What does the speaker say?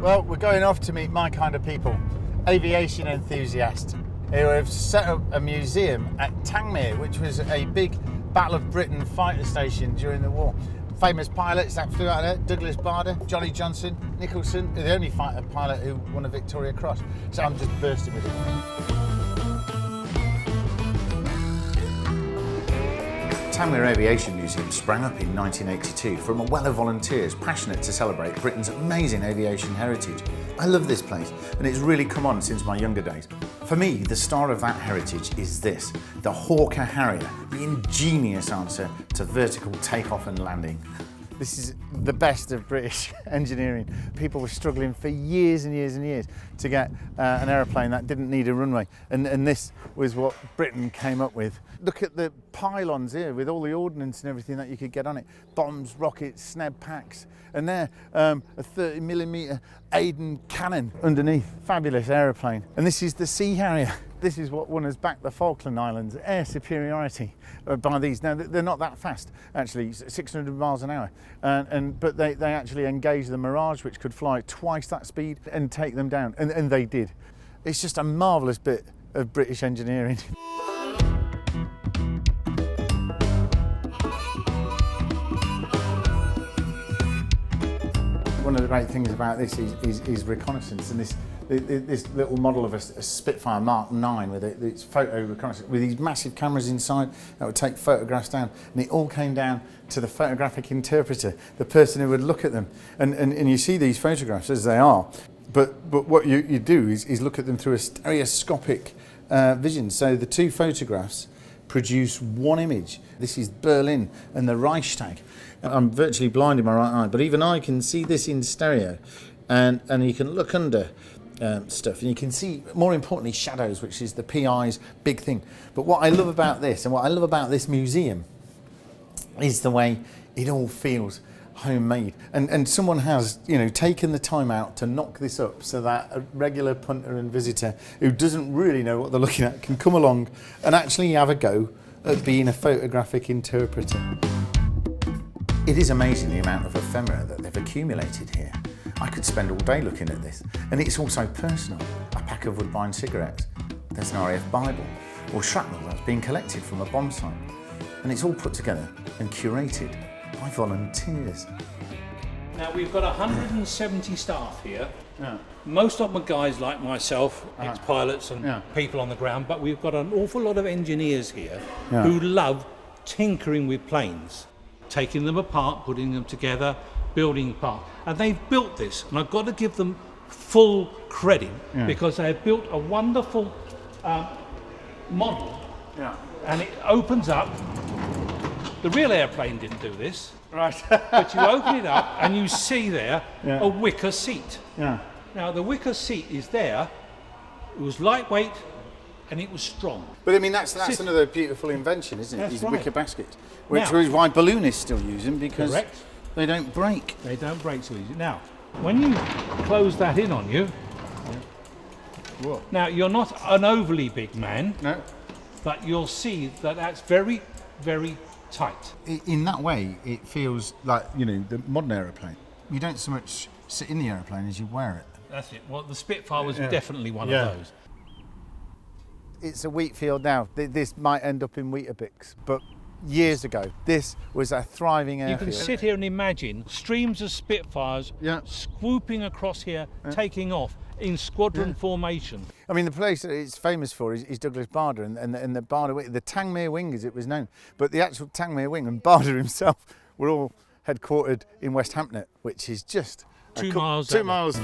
Well, we're going off to meet my kind of people, aviation enthusiasts, who have set up a museum at Tangmere, which was a big Battle of Britain fighter station during the war. Famous pilots that flew out of there, Douglas Bader, Johnny Johnson, Nicholson, the only fighter pilot who won a Victoria Cross. So I'm just bursting with it. Tangmere Aviation Museum sprang up in 1982 from a well of volunteers passionate to celebrate Britain's amazing aviation heritage. I love this place, and it's really come on since my younger days. For me, the star of that heritage is this, the Hawker Harrier, the ingenious answer to vertical takeoff and landing. This is the best of British engineering. People were struggling for years and years and years to get an aeroplane that didn't need a runway, and this was what Britain came up with. Look at the pylons here with all the ordnance and everything that you could get on it. Bombs, rockets, sneb packs, and there a 30mm Aden cannon underneath. Fabulous aeroplane. And this is the Sea Harrier. This is what won us back the Falkland Islands, air superiority by these. Now, they're not that fast, actually, 600 miles an hour. But they actually engaged the Mirage, which could fly twice that speed and take them down, and they did. It's just a marvellous bit of British engineering. One of the great things about this is reconnaissance, and this little model of a Spitfire Mark 9 with its photo reconnaissance, with these massive cameras inside that would take photographs down, and it all came down to the photographic interpreter, the person who would look at them. And you see these photographs as they are, but what you do is look at them through a stereoscopic vision. So the two photographs produce one image. This is Berlin and the Reichstag. I'm virtually blind in my right eye, but even I can see this in stereo, and you can look under stuff, and you can see, more importantly, shadows, which is the PI's big thing. But what I love about this, and what I love about this museum, is the way it all feels homemade, and someone has, taken the time out to knock this up so that a regular punter and visitor who doesn't really know what they're looking at can come along and actually have a go at being a photographic interpreter. It is amazing the amount of ephemera that they've accumulated here. I could spend all day looking at this, and it's also personal. A pack of Woodbine cigarettes, there's an RAF Bible, or shrapnel that's been collected from a bomb site, and it's all put together and curated by volunteers. Now we've got 170 staff here. Yeah. Most of them are guys like myself, ex-pilots and people on the ground, but we've got an awful lot of engineers here who love tinkering with planes, taking them apart, putting them together, building parts. And they've built this, and I've got to give them full credit because they have built a wonderful model, and it opens up. The real airplane didn't do this, right? But you open it up and you see there a wicker seat. Yeah. Now the wicker seat is there. It was lightweight and it was strong. But I mean, that's another beautiful invention, isn't it? That's These right. wicker baskets, which is why balloonists still use them, because Correct. they don't break. They don't break so easy. Now, when you close that in on you, now you're not an overly big man, but you'll see that that's very, very tight. In that way, it feels like, the modern aeroplane. You don't so much sit in the aeroplane as you wear it. That's it. Well, the Spitfire was definitely one of those. It's a wheat field now. This might end up in Weetabix, but years ago, this was a thriving airfield. You can sit here and imagine streams of Spitfires swooping across here, taking off in squadron formation. I mean, the place that it's famous for is Douglas Bader and the Bader wing, the Tangmere wing as it was known. But the actual Tangmere wing and Bader himself were all headquartered in West Hampnet, which is just 2 miles. 2 miles.